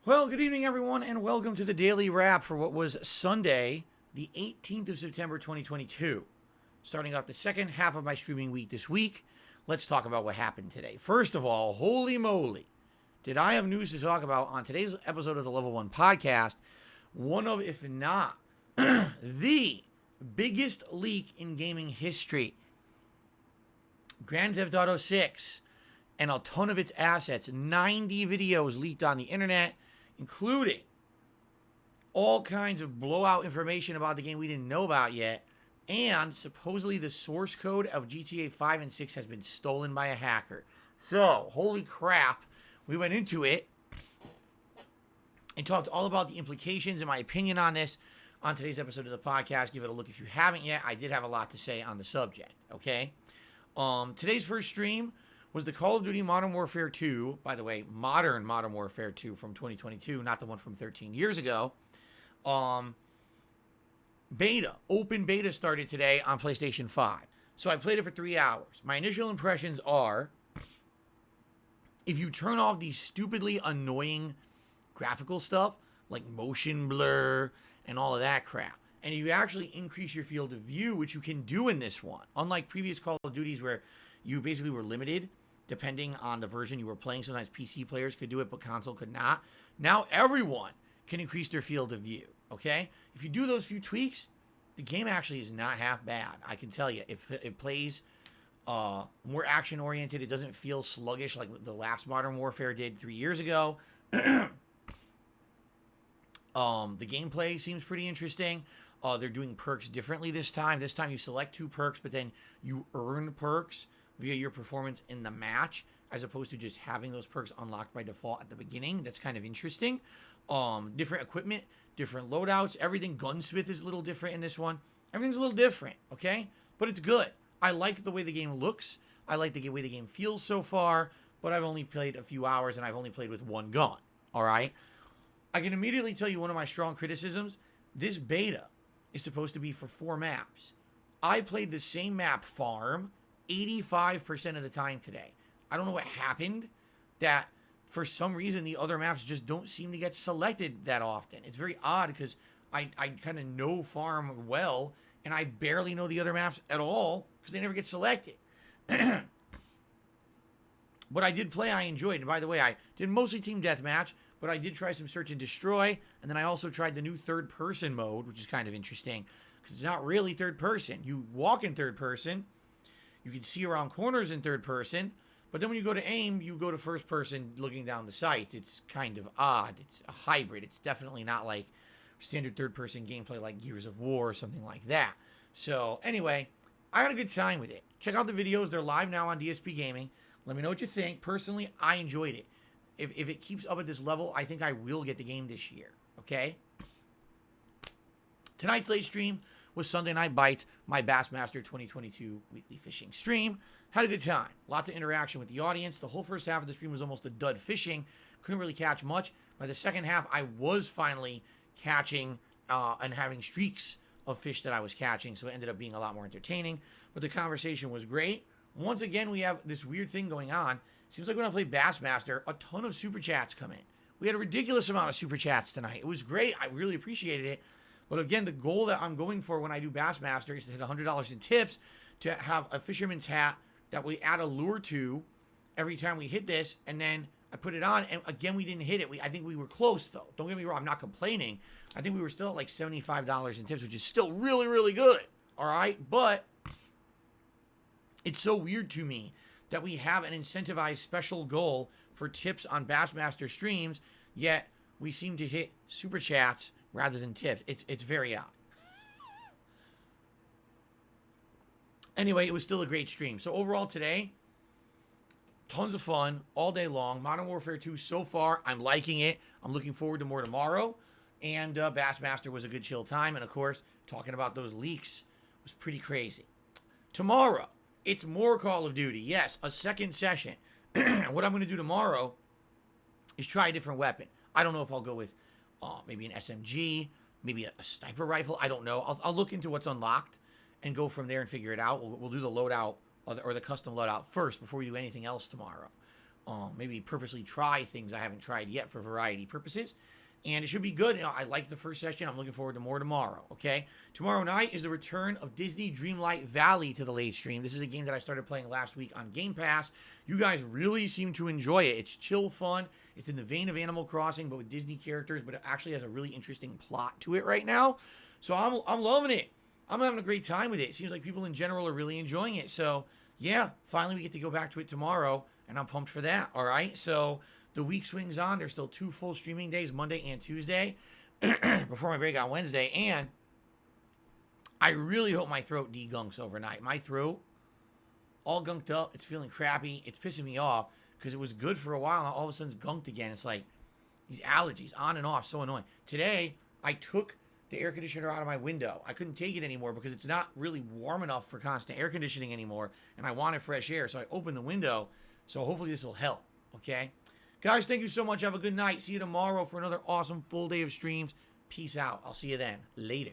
Well, good evening, everyone, and welcome to the Daily Wrap for what was Sunday, the 18th of September, 2022. Starting off the second half of my streaming week this week, let's talk about what happened today. First of all, holy moly, did I have news to talk about on today's episode of the Level 1 podcast. One of, if not, the biggest leak in gaming history. Grand Theft Auto 6 and a ton of its assets, 90 videos leaked on the internet, including all kinds of blowout information about the game we didn't know about yet, and supposedly the source code of GTA 5 and 6 has been stolen by a hacker. So, holy crap, we went into it and talked all about the implications and my opinion on this on today's episode of the podcast. Give it a look if you haven't yet. I did have a lot to say on the subject, okay? Today's first stream was the Call of Duty Modern Warfare 2, by the way, modern Modern Warfare 2 from 2022, not the one from 13 years ago. Open beta started today on PlayStation 5. So I played it for 3 hours. My initial impressions are, if you turn off the stupidly annoying graphical stuff, like motion blur and all of that crap, and you actually increase your field of view, which you can do in this one, unlike previous Call of Duties where you basically were limited depending on the version you were playing. Sometimes PC players could do it, but console could not. Now everyone can increase their field of view, okay? If you do those few tweaks, the game actually is not half bad. I can tell you, it plays more action-oriented. It doesn't feel sluggish like the last Modern Warfare did 3 years ago. The gameplay seems pretty interesting. They're doing perks differently this time. This time you select 2 perks, but then you earn perks via your performance in the match, as opposed to just having those perks unlocked by default at the beginning. That's kind of interesting. Different equipment, different loadouts. Everything. Gunsmith is a little different in this one. Everything's a little different, okay? But it's good. I like the way the game looks. I like the way the game feels so far, but I've only played a few hours, and I've only played with one gun, all right? I can immediately tell you one of my strong criticisms. This beta is supposed to be for 4 maps. I played the same map, Farm, 85% of the time today. I don't know what happened, that for some reason the other maps just don't seem to get selected that often. It's very odd because I kind of know Farm well, and I barely know the other maps at all because they never get selected. What I did play, I enjoyed. And by the way, I did mostly Team Deathmatch, but I did try some Search and Destroy, and then I also tried the new third-person mode, which is kind of interesting because it's not really third person. You walk in third person, you can see around corners in third person, but then when you go to aim, you go to first person looking down the sights. It's kind of odd. It's a hybrid. It's definitely not like standard third person gameplay like Gears of War or something like that. So anyway, I had a good time with it. Check out the videos. They're live now on DSPGaming. Let me know what you think. Personally, I enjoyed it. If it keeps up at this level, I think I will get the game this year. Okay? Tonight's late stream was Sunday Night Bites, my Bassmaster 2022 weekly fishing stream. Had a good time. Lots of interaction with the audience. The whole first half of the stream was almost a dud fishing. Couldn't really catch much. By the second half, I was finally catching and having streaks of fish that I was catching, so it ended up being a lot more entertaining. But the conversation was great. Once again, we have this weird thing going on. Seems like when I play Bassmaster, a ton of super chats come in. We had a ridiculous amount of super chats tonight. It was great. I really appreciated it. But again, the goal that I'm going for when I do Bassmaster is to hit $100 in tips, to have a fisherman's hat that we add a lure to every time we hit this, and then I put it on, and again, we didn't hit it. I think we were close, though. Don't get me wrong. I'm not complaining. I think we were still at like $75 in tips, which is still really, really good. All right? But it's so weird to me that we have an incentivized special goal for tips on Bassmaster streams, yet we seem to hit super chats rather than tips. It's very odd. Anyway, it was still a great stream. So overall today, tons of fun all day long. Modern Warfare 2 so far, I'm liking it. I'm looking forward to more tomorrow. And Bassmaster was a good chill time. And of course, talking about those leaks was pretty crazy. Tomorrow, it's more Call of Duty. Yes, a second session. What I'm going to do tomorrow is try a different weapon. I don't know if I'll go with maybe an SMG, maybe a sniper rifle. I don't know. I'll look into what's unlocked and go from there and figure it out. We'll do the loadout or the custom loadout first before we do anything else tomorrow. maybe purposely try things I haven't tried yet for variety purposes. And it should be good. I like the first session. I'm looking forward to more tomorrow, okay? Tomorrow night is the return of Disney Dreamlight Valley to the late stream. This is a game that I started playing last week on Game Pass. You guys really seem to enjoy it. It's chill fun. It's in the vein of Animal Crossing, but with Disney characters, but it actually has a really interesting plot to it right now. So I'm loving it. I'm having a great time with it. It seems like people in general are really enjoying it. So, yeah, finally we get to go back to it tomorrow, and I'm pumped for that, all right? So the week swings on. There's still 2 full streaming days, Monday and Tuesday, before my break on Wednesday. And I really hope my throat degunks overnight. My throat, all gunked up. It's feeling crappy. It's pissing me off because it was good for a while. Now all of a sudden it's gunked again. It's like these allergies on and off. So annoying. Today, I took the air conditioner out of my window. I couldn't take it anymore because it's not really warm enough for constant air conditioning anymore. And I wanted fresh air. So I opened the window. So hopefully this will help. Okay? Guys, thank you so much. Have a good night. See you tomorrow for another awesome full day of streams. Peace out. I'll see you then. Later.